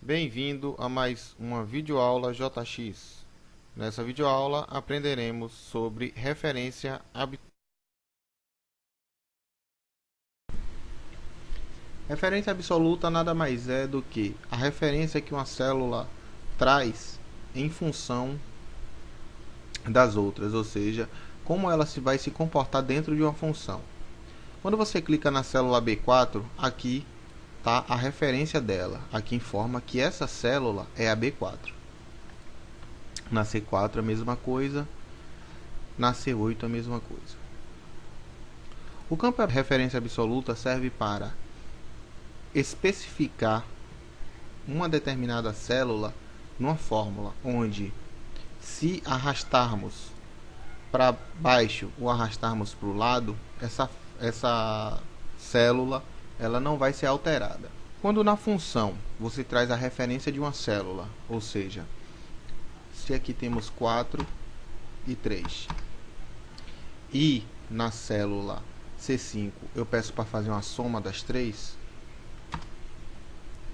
Bem-vindo a mais uma videoaula JX. Nessa videoaula aprenderemos sobre referência absoluta. Referência absoluta nada mais é do que a referência que uma célula traz em função das outras, ou seja, como ela vai se comportar dentro de uma função. Quando você clica na célula B4, aqui está a referência dela. Aqui informa que essa célula é a B4. Na C4 a mesma coisa, na C8 a mesma coisa. O campo de referência absoluta serve para especificar uma determinada célula numa fórmula, onde se arrastarmos para baixo ou arrastarmos para o lado, essa célula ela não vai ser alterada. Quando na função você traz a referência de uma célula, ou seja, se aqui temos 4 e 3, e na célula C5 eu peço para fazer uma soma das três,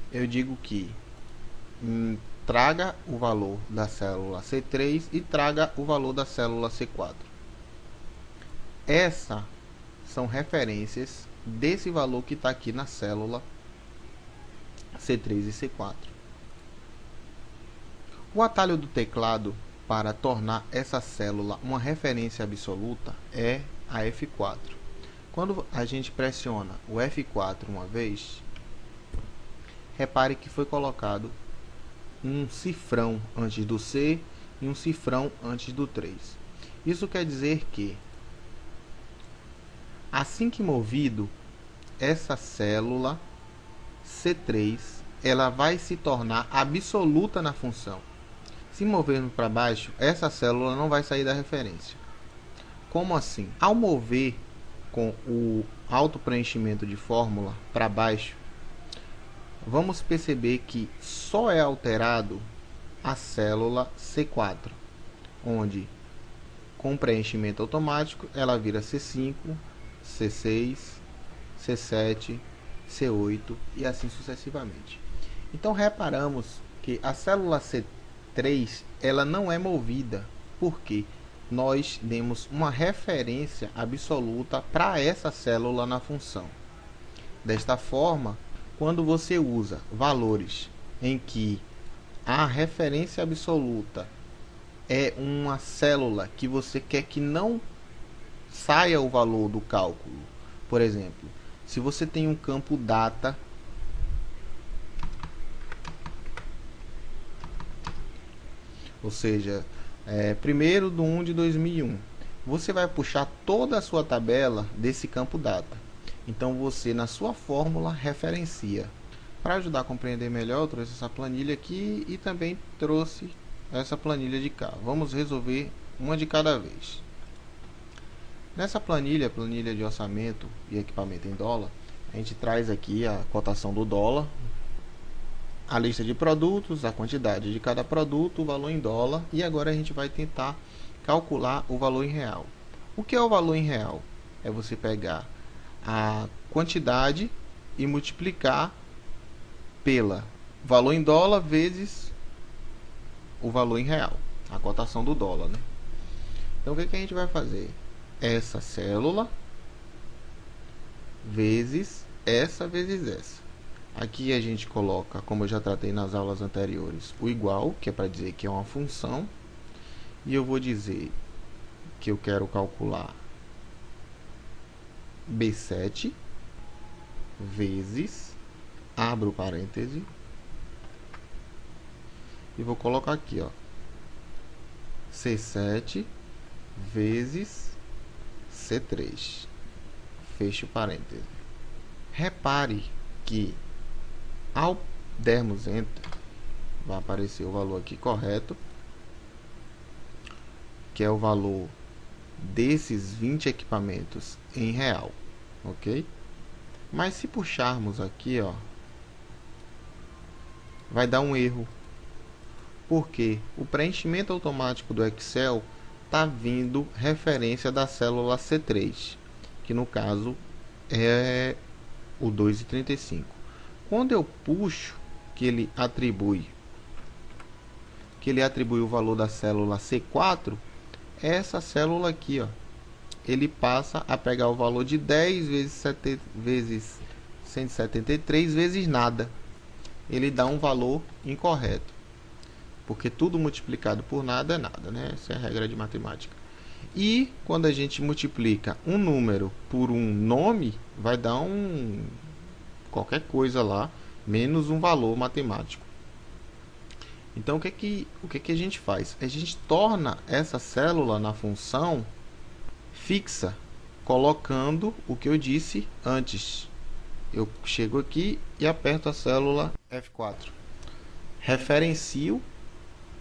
eu digo que traga o valor da célula C3 e traga o valor da célula C4. Essas são referências desse valor que está aqui na célula C3 e C4. O atalho do teclado para tornar essa célula uma referência absoluta é a F4. Quando a gente pressiona o F4 uma vez, repare que foi colocado um cifrão antes do C e um cifrão antes do 3. Isso quer dizer que, assim que movido, essa célula C3 ela vai se tornar absoluta na função. Se movermos para baixo, essa célula não vai sair da referência. Como assim? Ao mover com o auto-preenchimento de fórmula para baixo, vamos perceber que só é alterado a célula C4, onde com preenchimento automático ela vira C5, C6, C7, C8 e assim sucessivamente. Então reparamos que a célula C3 ela não é movida, porque nós demos uma referência absoluta para essa célula na função. Desta forma, quando você usa valores em que a referência absoluta é uma célula que você quer que não saia o valor do cálculo, por exemplo, se você tem um campo data ou seja, 1º de 1 de 2001, você vai puxar toda a sua tabela desse campo data. Então você na sua fórmula referencia. Para ajudar a compreender melhor, eu trouxe essa planilha aqui e também trouxe essa planilha de cá. Vamos resolver uma de cada vez. Nessa planilha de orçamento e equipamento em dólar, a gente traz aqui a cotação do dólar, a lista de produtos, a quantidade de cada produto, o valor em dólar, e agora a gente vai tentar calcular o valor em real. O que é o valor em real? É você pegar a quantidade e multiplicar pela valor em dólar vezes o valor em real, a cotação do dólar, né? Então o que a gente vai fazer? Essa célula vezes essa. Aqui a gente coloca, como eu já tratei nas aulas anteriores, o igual, que é para dizer que é uma função, e eu vou dizer que eu quero calcular B7 vezes, abro parêntese, e vou colocar aqui, ó, C7 vezes C3, fecho parêntese. Repare que ao dermos Enter, vai aparecer o valor aqui correto, que é o valor desses 20 equipamentos em real, ok? Mas se puxarmos aqui, ó, vai dar um erro, porque o preenchimento automático do Excel está vindo referência da célula C3, que no caso é o 2,35. Quando eu puxo que ele atribui o valor da célula C4, essa célula aqui, ó, ele passa a pegar o valor de 10 vezes 173 vezes nada. Ele dá um valor incorreto, porque tudo multiplicado por nada é nada, né? Essa é a regra de matemática. E quando a gente multiplica um número por um nome, vai dar qualquer coisa lá, menos um valor matemático. Então, o que a gente faz? A gente torna essa célula na função fixa, colocando o que eu disse antes. Eu chego aqui e aperto a célula F4. Referencio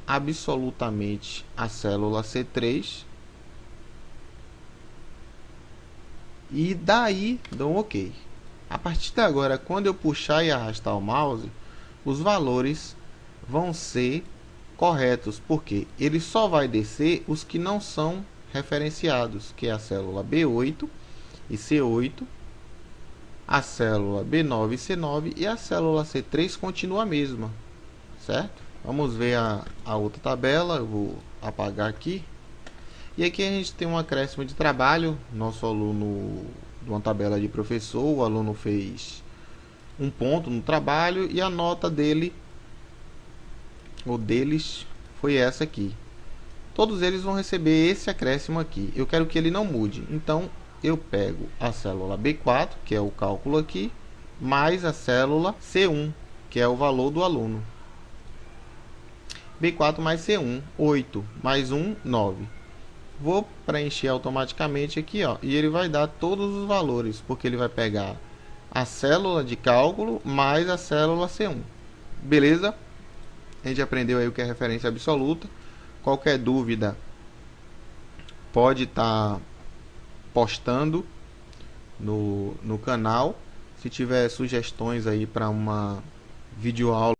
absolutamente a célula C3 e daí dou um OK. A partir de agora, quando eu puxar e arrastar o mouse, os valores vão ser corretos, porque ele só vai descer os que não são referenciados, que é a célula B8 e C8, a célula B9 e C9, e a célula C3 continua a mesma, certo? Vamos ver a outra tabela. Eu vou apagar aqui. E aqui a gente tem um acréscimo de trabalho. Nosso aluno, de uma tabela de professor, o aluno fez um ponto no trabalho e a nota dele, ou deles, foi essa aqui. Todos eles vão receber esse acréscimo aqui. Eu quero que ele não mude. Então, eu pego a célula B4, que é o cálculo aqui, mais a célula C1, que é o valor do aluno. B4 mais C1, 8, mais 1, 9. Vou preencher automaticamente aqui, ó, e ele vai dar todos os valores, porque ele vai pegar a célula de cálculo mais a célula C1. Beleza? A gente aprendeu aí o que é referência absoluta. Qualquer dúvida pode estar postando no canal. Se tiver sugestões aí para uma videoaula